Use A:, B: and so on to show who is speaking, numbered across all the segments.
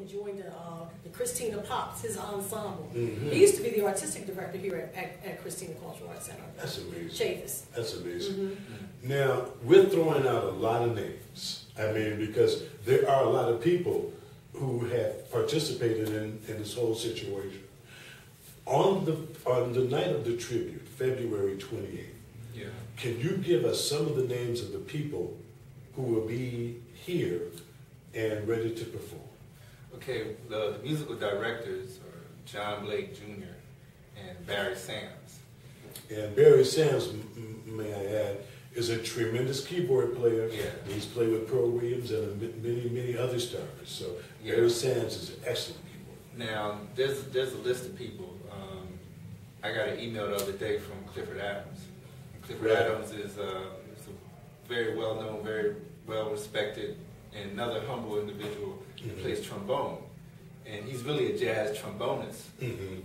A: joined the Christina Pops, his ensemble. He used to be the artistic director here at Christina Cultural Arts Center.
B: That's amazing.
A: Chavis.
B: That's amazing. Now, we're throwing out a lot of names. I mean, because there are a lot of people who have participated in this whole situation. On the night of the tribute, February 28th, can you give us some of the names of the people who will be here and ready to perform?
C: Okay, the musical directors are John Blake Jr. and Barry Sams.
B: And Barry Sams, may I add, is a tremendous keyboard player.
C: Yeah.
B: He's played with Pearl Williams and many other stars. So Barry Sams is an excellent keyboard.
C: Now, there's a list of people. I got an email the other day from Clifford Adams. And Clifford Adams is a very well-known, very well-respected, and another humble individual who plays trombone. And he's really a jazz trombonist,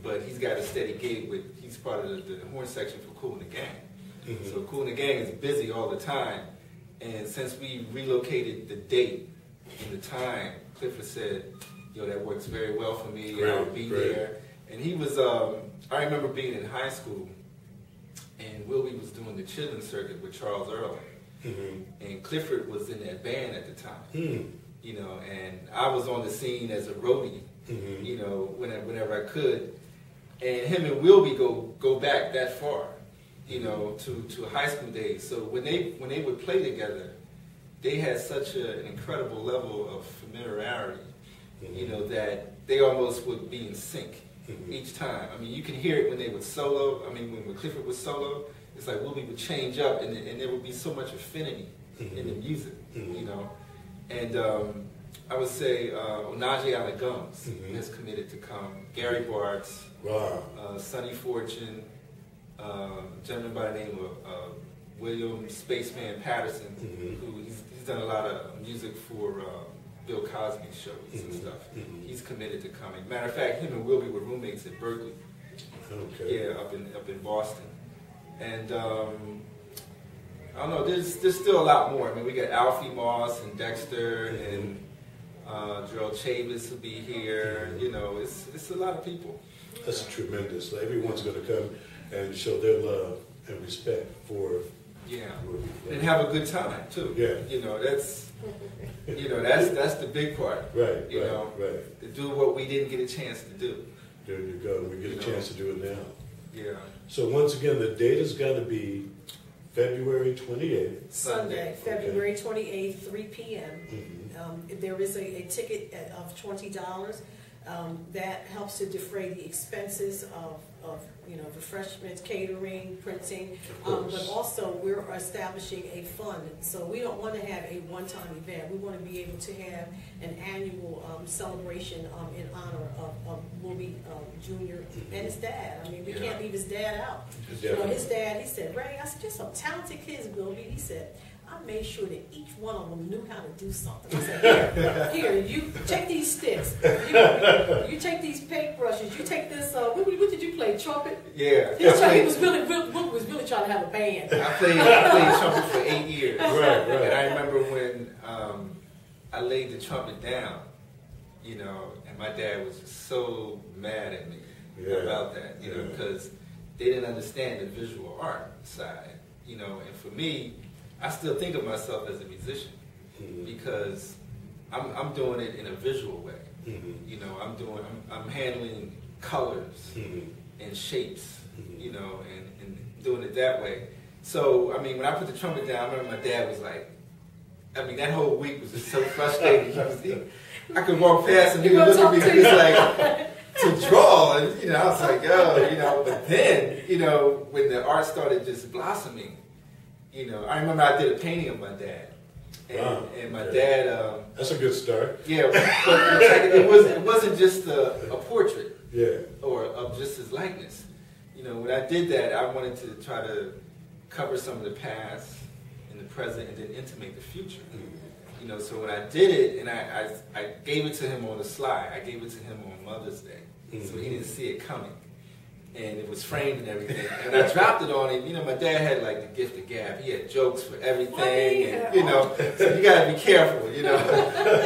C: but he's got a steady gig with, he's part of the horn section for Kool and the Gang. So Kool and the Gang is busy all the time. And since we relocated the date and the time, Clifford said, yo, that works very well for me, and I'll be there. And he was, I remember being in high school, and Wilby was doing the Chitlin circuit with Charles Earl. And Clifford was in that band at the time, you know, and I was on the scene as a roadie, you know, whenever I could. And him and Wilby go back that far, you know, to high school days. So when they would play together, they had such an incredible level of familiarity, you know, that they almost would be in sync each time. I mean, you can hear it when they would solo. I mean, when Clifford was solo, it's like Wilby would change up, and there would be so much affinity in the music, you know. And I would say Onaje Alagums has committed to come. Gary Bartz, Sonny Fortune, a gentleman by the name of William Spaceman Patterson, who he's done a lot of music for Bill Cosby shows and stuff. He's committed to coming. Matter of fact, him and Wilby were roommates at Berkeley. Yeah, up in Boston. And I don't know, there's still a lot more. I mean, we got Alfie Moss and Dexter and Gerald Chavis will be here. You know, it's a lot of people.
B: That's tremendous. Everyone's going to come and show their love and respect for
C: and have a good time too. You know, that's the big part. You know, to do what we didn't get a chance to do.
B: There you go. We get a chance to do it now. So
A: So
B: once again, the date is going to be February 28th.
A: Sunday, February 28th, 3 p.m. There is a ticket of $20. That helps to defray the expenses of refreshments, catering, printing, but also we're establishing a fund. So we don't want to have a one-time event. We want to be able to have an annual celebration in honor of Wilby Jr. and his dad. I mean, we can't leave his dad out. You know, his dad, he said, Ray, I said, just some talented kids, Wilby. He said, I made sure that each one of them knew how to do something. I said, here, you take these sticks, you take these paintbrushes, you take this, what did you play, trumpet?
C: Yeah.
A: He was really trying to have a band.
C: I played trumpet for 8 years.
B: Right.
C: And I remember when I laid the trumpet down, you know, and my dad was just so mad at me about that, you know, because they didn't understand the visual art side, you know, and for me, I still think of myself as a musician because I'm doing it in a visual way. You know, I'm handling colors and shapes, you know, and doing it that way. So, I mean, when I put the trumpet down, I remember my dad was like, I mean, that whole week was just so frustrating. I could walk past and he would look at me and he was like, to draw, and, you know, I was like, oh, you know, but then, you know, when the art started just blossoming, you know, I remember I did a painting of my dad, and my dad.
B: That's a good start.
C: Yeah, but it wasn't just a portrait. Or of just his likeness. You know, when I did that, I wanted to try to cover some of the past and the present, and then intimate the future. You know, so when I did it, and I gave it to him on the sly. I gave it to him on Mother's Day, so he didn't see it coming. and it was framed and everything. And I dropped it on him. You know, my dad had like the gift of gab. He had jokes for everything, and you know, so you gotta be careful, you know.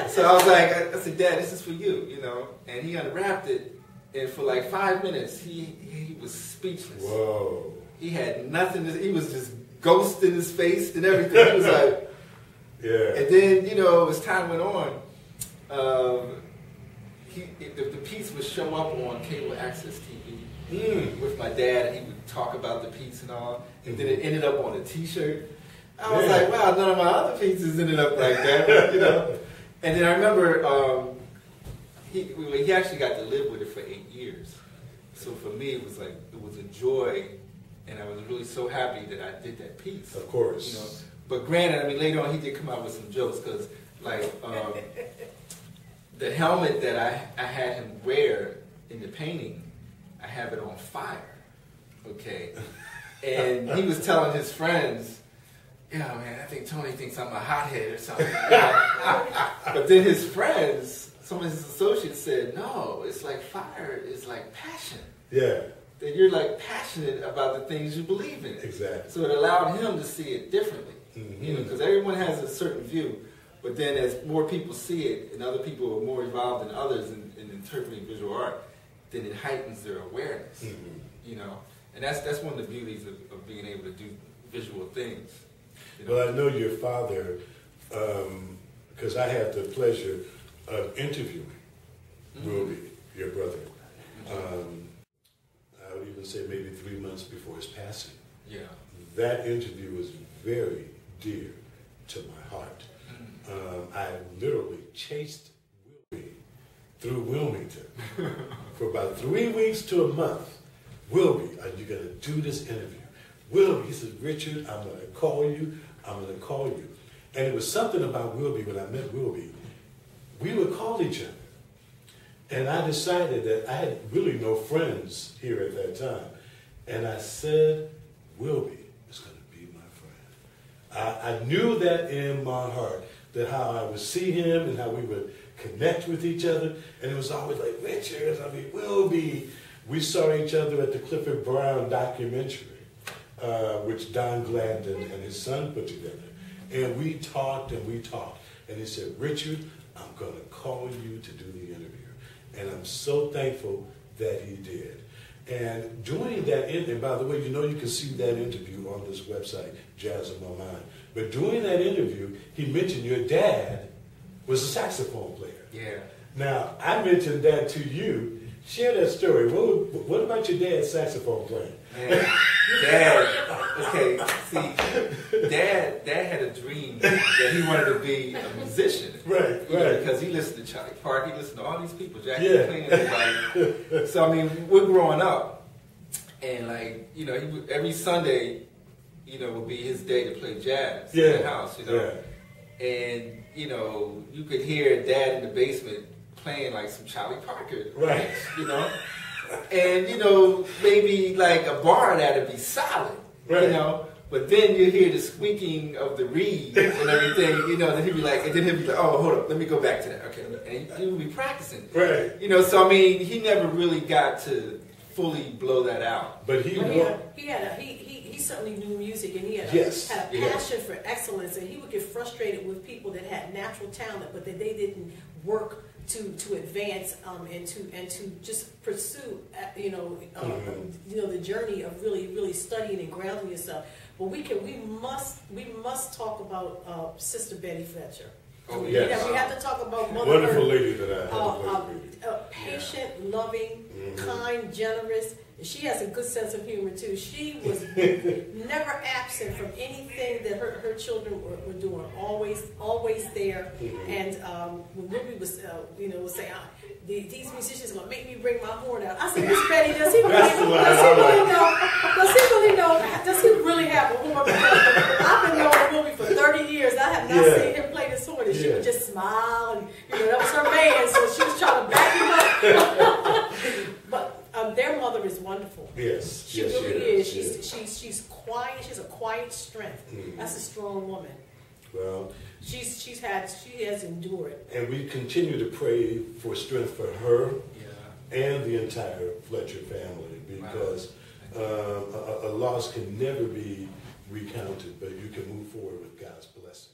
C: So I was like, I said, Dad, this is for you, you know. And he unwrapped it, and for like 5 minutes, he was speechless.
B: Whoa.
C: He had nothing. He was just ghost in his face and everything. He was like,
B: yeah.
C: And then, you know, as time went on, the piece would show up on cable access TV with my dad, and he would talk about the piece and all. And then it ended up on a T-shirt. I was like, wow, none of my other pieces ended up like that, you know. And then I remember he actually got to live with it for 8 years. So for me, it was a joy, and I was really so happy that I did that piece.
B: Of course.
C: You know, but granted, I mean, later on he did come out with some jokes, because like the helmet that I had him wear in the painting, I have it on fire. Okay, and he was telling his friends, "Yeah, man, I think Tony thinks I'm a hothead or something." But then his friends, some of his associates said, "No, it's like fire is like passion.
B: Yeah.
C: That you're like passionate about the things you believe in."
B: Exactly.
C: So it allowed him to see it differently.
B: Mm-hmm.
C: You know, because everyone has a certain view, but then as more people see it, and other people are more involved than others in interpreting visual art, then it heightens their awareness.
B: Mm-hmm.
C: You know, and that's one of the beauties of being able to do visual things. You know?
B: Well, I know your father, because I had the pleasure of interviewing Wilby, your brother. I would even say maybe 3 months before his passing.
C: Yeah.
B: That interview was very dear to my heart. I literally chased Wilby through Wilmington for about 3 weeks to a month. Wilby, are you going to do this interview? Wilby, he said, Richard, I'm going to call you. I'm going to call you. And it was something about Wilby, when I met Wilby, we would call each other. And I decided that I had really no friends here at that time. And I said, Wilby is going to be my friend. I knew that in my heart, that how I would see him and how we would connect with each other. And it was always like, Richard, I mean, Wilby. We saw each other at the Clifford Brown documentary, which Don Glandon and his son put together. And we talked and we talked. And he said, Richard, I'm going to call you to do the interview. And I'm so thankful that he did. And during that interview, and by the way, you know you can see that interview on this website, Jazz in My Mind. But during that interview, he mentioned your dad was a saxophone player.
C: Yeah.
B: Now, I mentioned that to you. Share that story. What about your dad's saxophone playing?
C: Man, Dad had a dream that he wanted to be a musician.
B: Right.
C: Because he listened to Charlie Park, he listened to all these people, Jack McLean, everybody. So, I mean, we're growing up, and like, you know, every Sunday, you know, would be his day to play jazz in the house, you know. Yeah. And, you know, you could hear Dad in the basement playing like some Charlie Parker,
B: right?
C: You know, and you know, maybe like a bar that'd be solid, right? You know, but then you hear the squeaking of the reed and everything, you know. Then he'd be like, oh, hold up, let me go back to that, okay? And he would be practicing,
B: right? You
C: know, so I mean, he never really got to fully blow that out.
B: But he
A: certainly knew music, and he had a passion for excellence, and he would get frustrated with people that had natural talent, but that they didn't work to advance and to just pursue the journey of really studying and grounding yourself. But we must talk about Sister Betty Fletcher.
C: Oh,
A: yes. We have to talk about Mother
B: wonderful
A: Earth.
B: Lady that I have
A: patient, loving, kind, generous. She has a good sense of humor too. She was never absent from anything that her children were doing. Always there. And when Ruby was saying, these musicians are gonna make me bring my horn out. I said, Miss Betty, does he really have a horn? I've been knowing Ruby for 30 years. I have not seen him play this horn. And she would just smile, and that was her man. So she was trying to back him up. But their mother is wonderful.
B: Yes,
A: she really is. She's quiet. She has a quiet strength. That's a strong woman.
B: Well,
A: she has endured.
B: And we continue to pray for strength for her. and the entire Fletcher family, because a loss can never be recounted, but you can move forward with God's blessing.